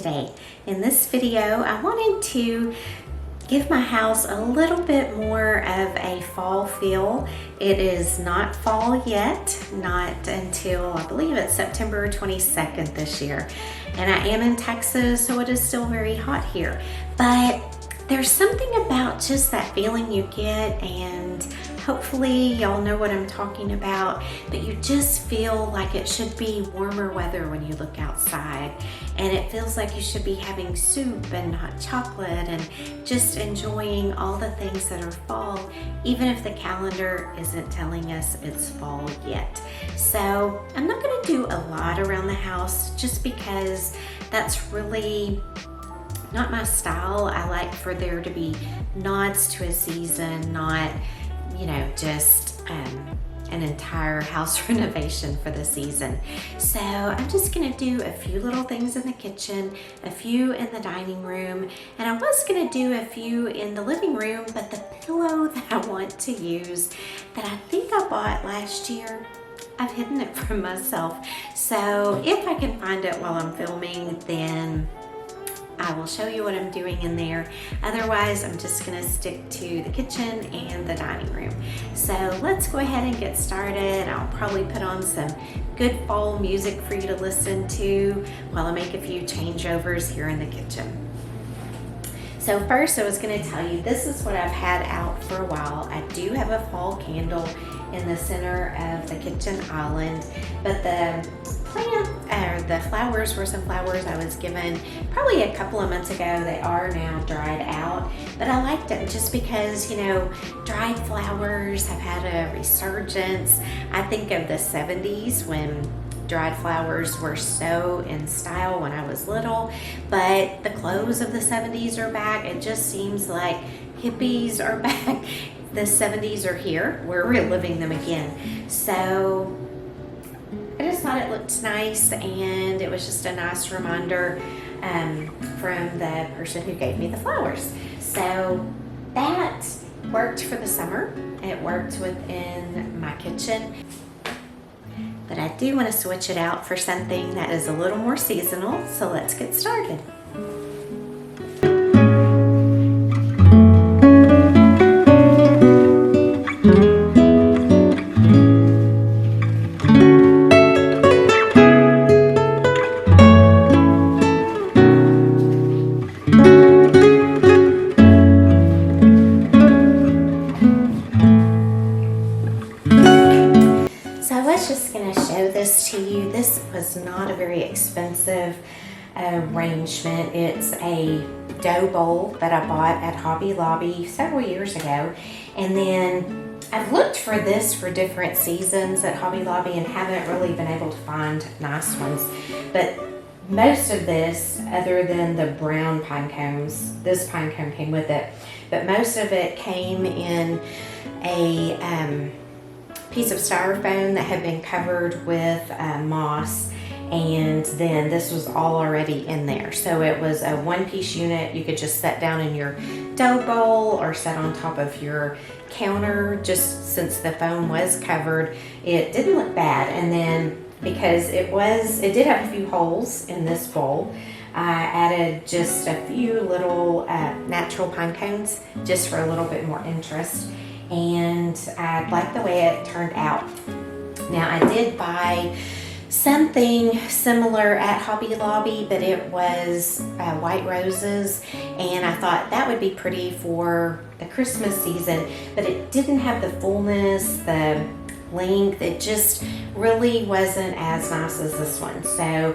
today. In this video, I wanted to give my house a little bit more of a fall feel. It is not fall yet, not until I believe it's September 22nd this year. And I am in Texas, so it is still very hot here. But there's something about just that feeling you get, and hopefully y'all know what I'm talking about, but you just feel like it should be warmer weather when you look outside, and it feels like you should be having soup and hot chocolate and just enjoying all the things that are fall, even if the calendar isn't telling us it's fall yet. So I'm not gonna do a lot around the house just because that's really not my style. I like for there to be nods to a season, not, you know, just an entire house renovation for the season. So I'm just gonna do a few little things in the kitchen, a few in the dining room, and I was gonna do a few in the living room, but the pillow that I want to use that I think I bought last year, I've hidden it from myself. So if I can find it while I'm filming, then I will show you what I'm doing in there. Otherwise, I'm just gonna stick to the kitchen and the dining room. So let's go ahead and get started. I'll probably put on some good fall music for you to listen to while I make a few changeovers here in the kitchen. So first, I was gonna tell you, this is what I've had out for a while. I do have a fall candle in the center of the kitchen island, but the plant, or the flowers were some flowers I was given probably a couple of months ago. They are now dried out, but I liked it just because, you know, dried flowers have had a resurgence. I think of the 70s when dried flowers were so in style when I was little, but the clothes of the 70s are back. It just seems like hippies are back. The 70s are here. We're reliving them again. So I just thought it looked nice, and it was just a nice reminder from the person who gave me the flowers. So that worked for the summer. It worked within my kitchen. But I do want to switch it out for something that is a little more seasonal, so let's get started. To you. This was not a very expensive arrangement. It's a dough bowl that I bought at Hobby Lobby several years ago, and then I've looked for this for different seasons at Hobby Lobby and haven't really been able to find nice ones. But most of this, other than the brown pine cones, this pine cone came with it, but most of it came in a piece of styrofoam that had been covered with moss, and then this was all already in there. So it was a one-piece unit. You could just set down in your dough bowl or set on top of your counter. Just since the foam was covered, it didn't look bad. And then because it did have a few holes in this bowl, I added just a few little natural pine cones just for a little bit more interest. And I like the way it turned out. Now, I did buy something similar at Hobby Lobby, but it was white roses, and I thought that would be pretty for the Christmas season, but it didn't have the fullness, the length. It just really wasn't as nice as this one. So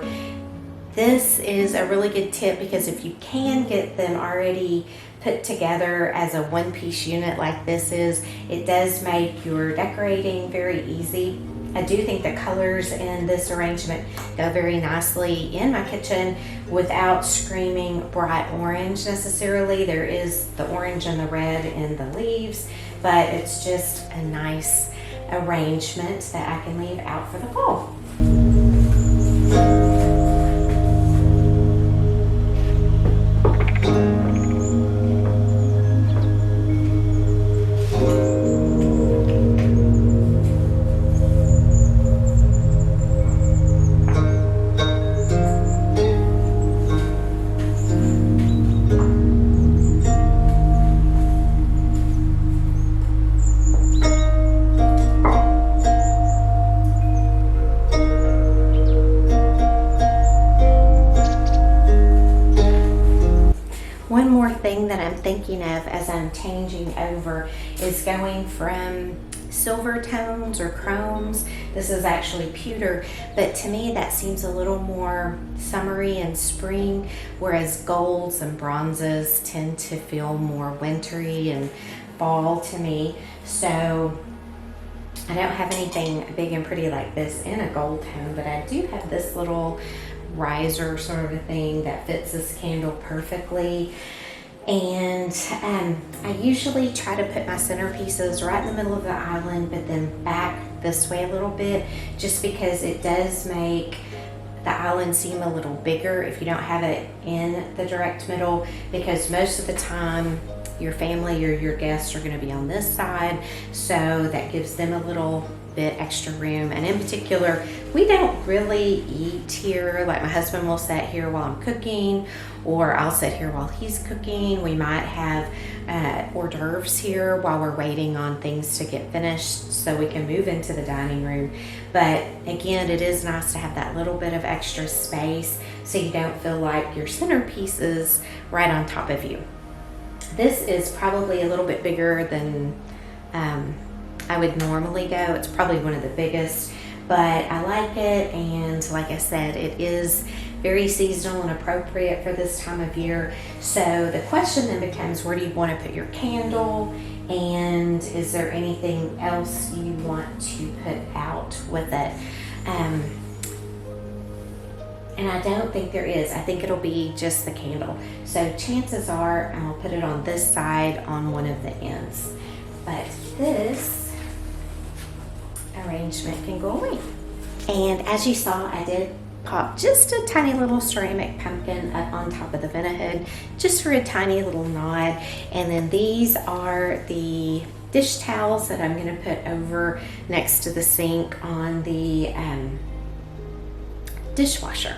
this is a really good tip, because if you can get them already put together as a one-piece unit like this is, it does make your decorating very easy. I do think the colors in this arrangement go very nicely in my kitchen without screaming bright orange necessarily. There is the orange and the red in the leaves, but it's just a nice arrangement that I can leave out for the fall. thing that I'm thinking of as I'm changing over is going from silver tones or chromes. This is actually pewter, but to me that seems a little more summery and spring, whereas golds and bronzes tend to feel more wintry and fall to me. So I don't have anything big and pretty like this in a gold tone, but I do have this little riser sort of a thing that fits this candle perfectly. And I usually try to put my centerpieces right in the middle of the island, but then back this way a little bit, just because it does make the island seem a little bigger if you don't have it in the direct middle, because most of the time your family or your guests are going to be on this side, so that gives them a little bit extra room. And in particular, we don't really eat here. Like my husband will sit here while I'm cooking, or I'll sit here while he's cooking. We might have hors d'oeuvres here while we're waiting on things to get finished so we can move into the dining room. But again, it is nice to have that little bit of extra space so you don't feel like your centerpiece is right on top of you. This is probably a little bit bigger than I would normally go. It's probably one of the biggest, but I like it, and like I said, it is very seasonal and appropriate for this time of year. So the question then becomes, where do you want to put your candle, and is there anything else you want to put out with it? And I don't think there is. I think it'll be just the candle. So chances are I'll put it on this side on one of the ends. But this arrangement can go away. And as you saw, I did pop just a tiny little ceramic pumpkin up on top of the vent hood, just for a tiny little nod. And then these are the dish towels that I'm going to put over next to the sink on the dishwasher.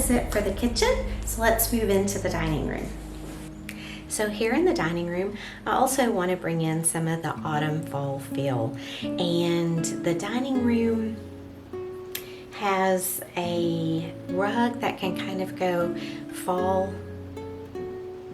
It for the kitchen, so let's move into the dining room. So here in the dining room, I also want to bring in some of the autumn fall feel, and the dining room has a rug that can kind of go fall,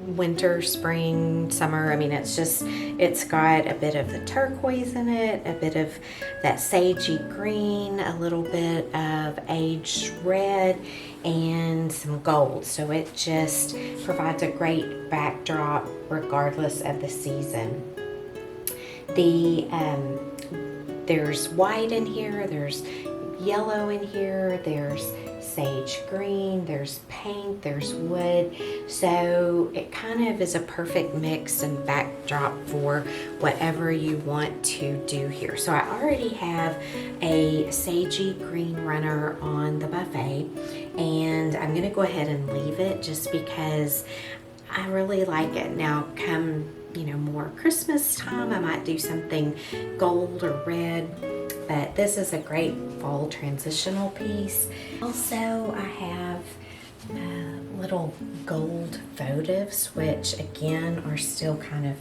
winter, spring, summer. I mean, it's got a bit of the turquoise in it, a bit of that sagey green, a little bit of aged red, and some gold. So it just provides a great backdrop regardless of the season. There's white in here, there's yellow in here, there's sage green, there's paint, there's wood. So it kind of is a perfect mix and backdrop for whatever you want to do here. So I already have a sagey green runner on the buffet, and I'm gonna go ahead and leave it just because I really like it. Now come, more Christmas time, I might do something gold or red, but this is a great fall transitional piece. Also, I have little gold votives, which again are still kind of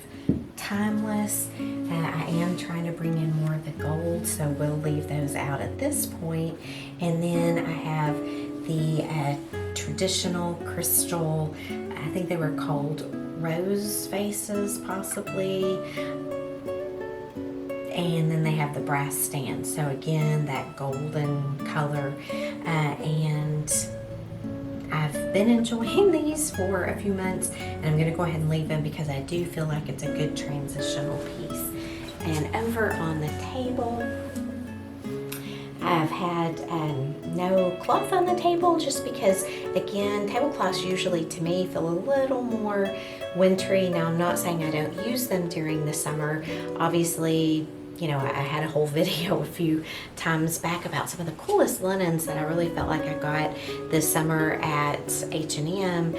timeless. I am trying to bring in more of the gold, so we'll leave those out at this point. And then I have the traditional crystal, I think they were called rose vases possibly, and then they have the brass stand. So again, that golden color, and I've been enjoying these for a few months, and I'm gonna go ahead and leave them because I do feel like it's a good transitional piece. And over on the table, I've had no cloth on the table just because, again, tablecloths usually to me feel a little more wintry. Now, I'm not saying I don't use them during the summer. Obviously, you know, I had a whole video a few times back about some of the coolest linens that I really felt like I got this summer at H&M,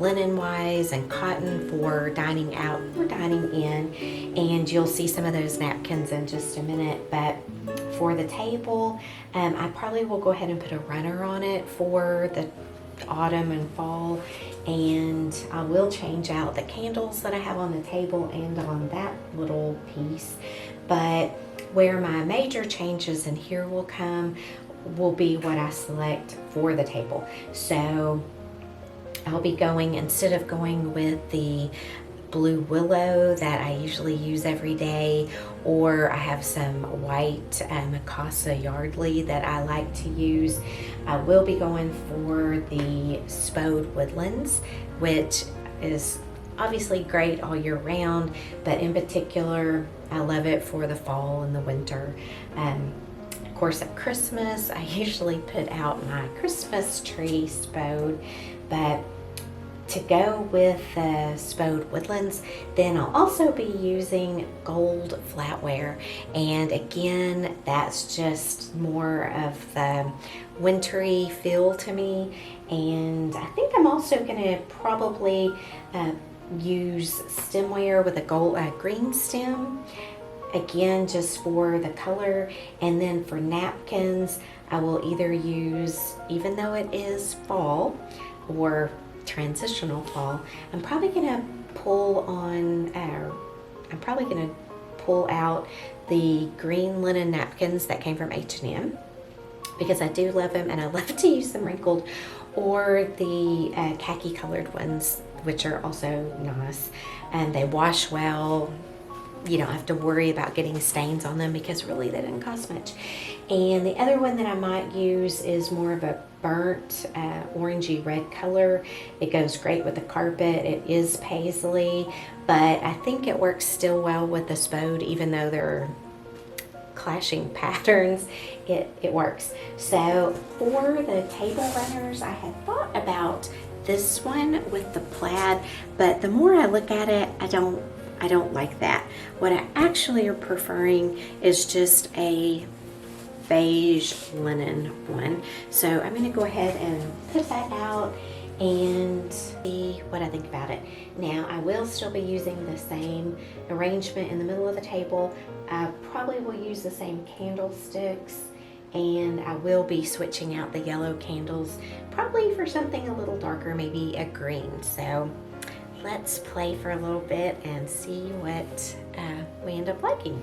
linen-wise and cotton for dining out or dining in. And you'll see some of those napkins in just a minute. But for the table, I probably will go ahead and put a runner on it for the autumn and fall, and I will change out the candles that I have on the table and on that little piece. But where my major changes in here will come will be what I select for the table. So I'll be going, instead of going with the blue willow that I usually use every day, or I have some white Mikasa Yardley that I like to use, I will be going for the Spode Woodlands, which is obviously great all year round, but in particular I love it for the fall and the winter. Of course, at Christmas I usually put out my Christmas tree Spode, but to go with the Spode Woodlands, then I'll also be using gold flatware. And again, that's just more of the wintry feel to me. And I think I'm also gonna probably use stemware with a gold green stem, again just for the color. And then for napkins, I will either use, even though it is fall or transitional fall, I'm probably gonna pull out the green linen napkins that came from H&M because I do love them and I love to use them wrinkled, or the khaki colored ones, which are also nice and they wash well. You don't have to worry about getting stains on them because really they didn't cost much. And the other one that I might use is more of a burnt orangey red color. It goes great with the carpet. It is paisley, but I think it works still well with the Spode, even though they're clashing patterns. It works. So for the table runners, I had thought about this one with the plaid, but the more I look at it, I don't like that. What I actually are preferring is just a beige linen one. So I'm going to go ahead and put that out and see what I think about it. Now, I will still be using the same arrangement in the middle of the table. I probably will use the same candlesticks, and I will be switching out the yellow candles probably for something a little darker, maybe a green. So let's play for a little bit and see what we end up liking.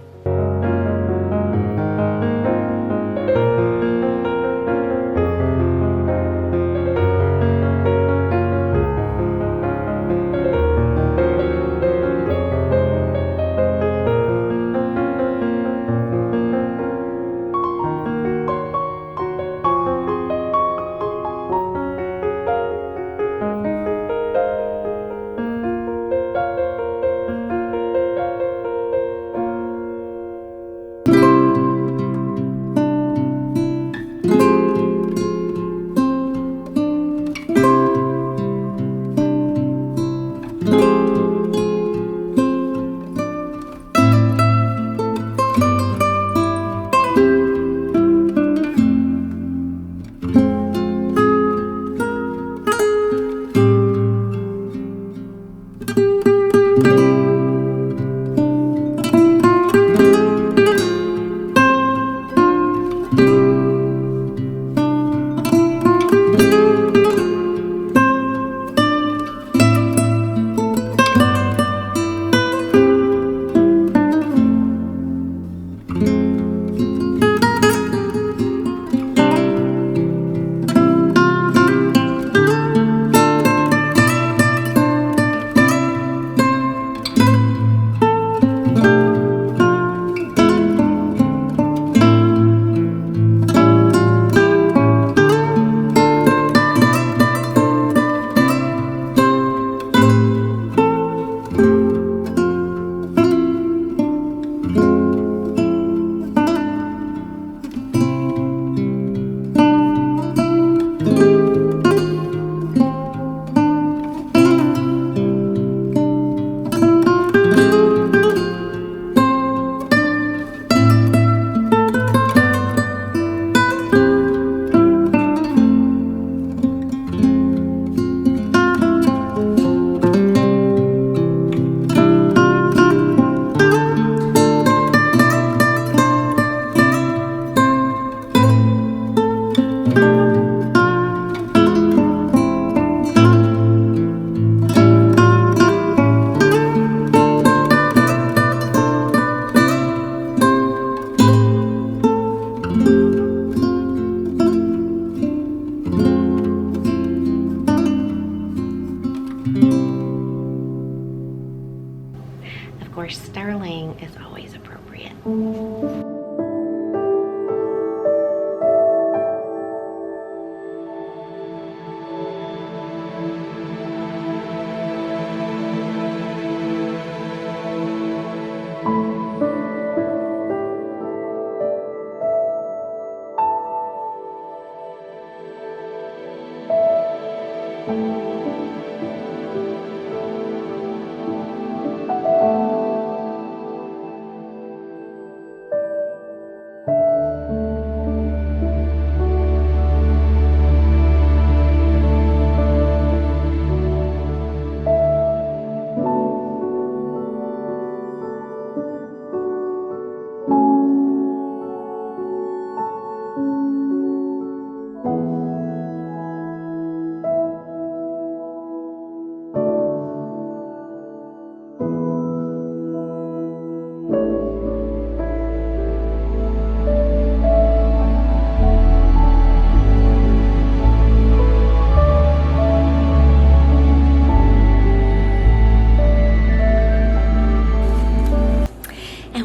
Of course, sterling is always appropriate.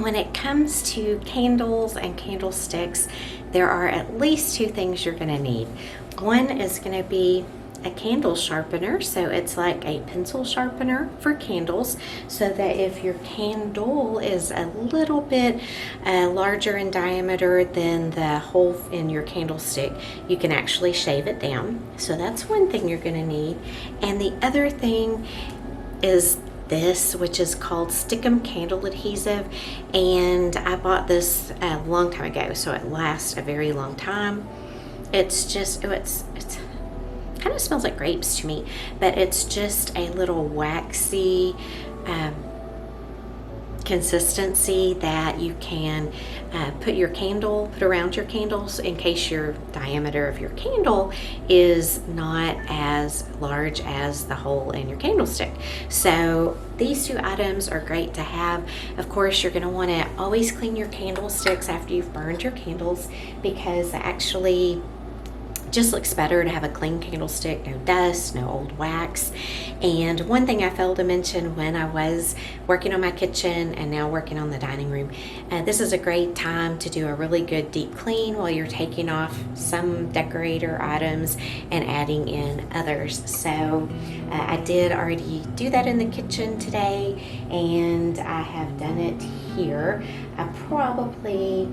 When it comes to candles and candlesticks, there are at least two things you're going to need. One is going to be a candle sharpener, so it's like a pencil sharpener for candles, so that if your candle is a little bit larger in diameter than the hole in your candlestick, you can actually shave it down. So that's one thing you're going to need. And the other thing is this, which is called Stickum candle adhesive, and I bought this a long time ago, so it lasts a very long time. It's just, it's kind of smells like grapes to me, but it's just a little waxy consistency that you can put around your candles in case your diameter of your candle is not as large as the hole in your candlestick. So these two items are great to have. Of course, you're going to want to always clean your candlesticks after you've burned your candles, because actually just looks better to have a clean candlestick, no dust, no old wax. And one thing I failed to mention when I was working on my kitchen and now working on the dining room, this is a great time to do a really good deep clean while you're taking off some decorator items and adding in others. So I did already do that in the kitchen today, and I have done it here. I probably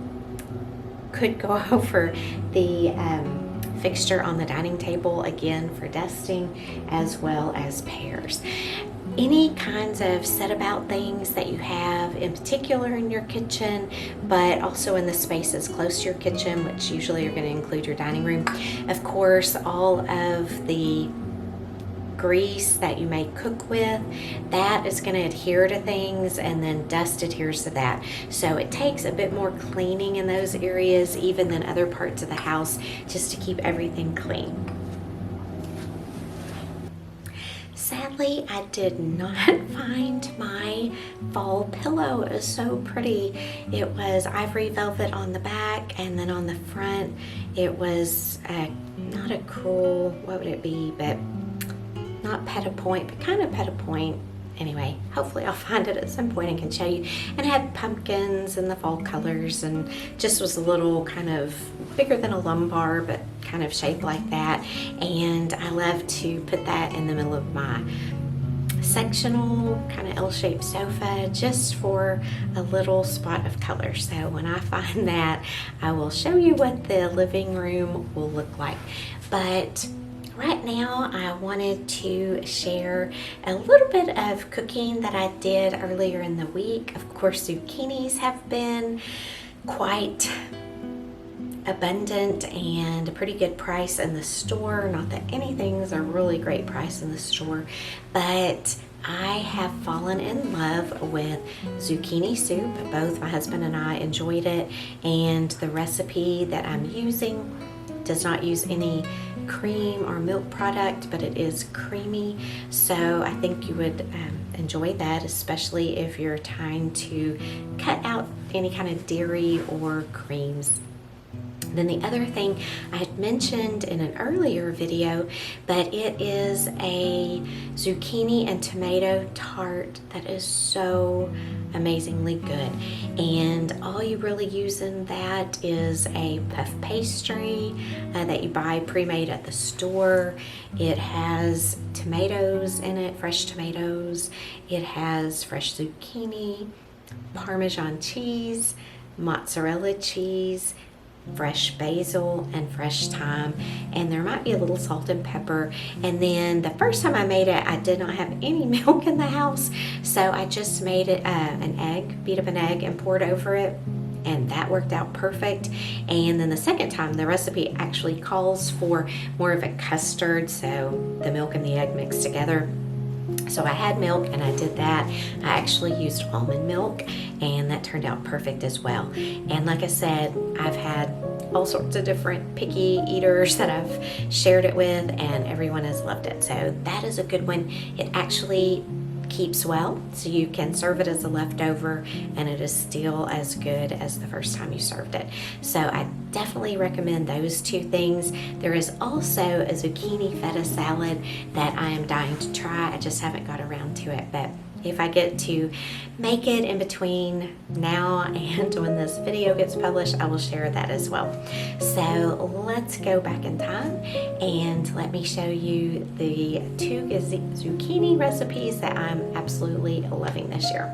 could go over the fixture on the dining table again for dusting, as well as pears. Any kinds of set about things that you have, in particular in your kitchen, but also in the spaces close to your kitchen, which usually are going to include your dining room. Of course, all of the grease that you may cook with, that is going to adhere to things, and then dust adheres to that. So it takes a bit more cleaning in those areas even than other parts of the house, just to keep everything clean. Sadly, I did not find my fall pillow. It was so pretty. It was ivory velvet on the back, and then on the front it was not a crewel, what would it be, but not pet-a-point, but kind of pet-a-point. Anyway, hopefully I'll find it at some point and can show you. And it had pumpkins and the fall colors, and just was a little kind of bigger than a lumbar, but kind of shaped like that. And I love to put that in the middle of my sectional kind of L-shaped sofa, just for a little spot of color. So when I find that, I will show you what the living room will look like. But right now, I wanted to share a little bit of cooking that I did earlier in the week. Of course, zucchinis have been quite abundant and a pretty good price in the store. Not that anything's a really great price in the store, but I have fallen in love with zucchini soup. Both my husband and I enjoyed it, and the recipe that I'm using does not use any cream or milk product, but it is creamy, so I think you would enjoy that, especially if you're trying to cut out any kind of dairy or creams. Then the other thing I had mentioned in an earlier video, but it is a zucchini and tomato tart that is so amazingly good. And all you really use in that is a puff pastry that you buy pre-made at the store. It has tomatoes in it, fresh tomatoes. It has fresh zucchini, Parmesan cheese, mozzarella cheese, fresh basil, and fresh thyme, and there might be a little salt and pepper. And then the first time I made it, I did not have any milk in the house, so I just made it an egg, beat up an egg and poured over it, and that worked out perfect. And then the second time, the recipe actually calls for more of a custard, so the milk and the egg mixed together. So I had milk and I did that. I actually used almond milk, and that turned out perfect as well. And like I said, I've had all sorts of different picky eaters that I've shared it with, and everyone has loved it. So that is a good one. It actually keeps well, so you can serve it as a leftover and it is still as good as the first time you served it. So I definitely recommend those two things. There is also a zucchini feta salad that I am dying to try. I just haven't got around to it, but if I get to make it in between now and when this video gets published, I will share that as well. So let's go back in time and let me show you the two zucchini recipes that I'm absolutely loving this year.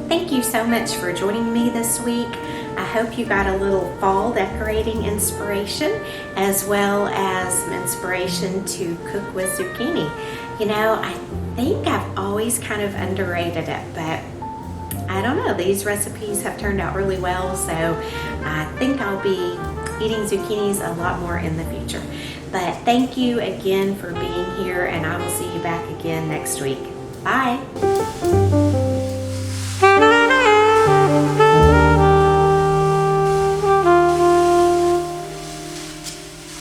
Thank you so much for joining me this week. I hope you got a little fall decorating inspiration as well as some inspiration to cook with zucchini. You know, I think I've always kind of underrated it, but I don't know, these recipes have turned out really well, so I think I'll be eating zucchinis a lot more in the future. But thank you again for being here, and I will see you back again next week. Bye.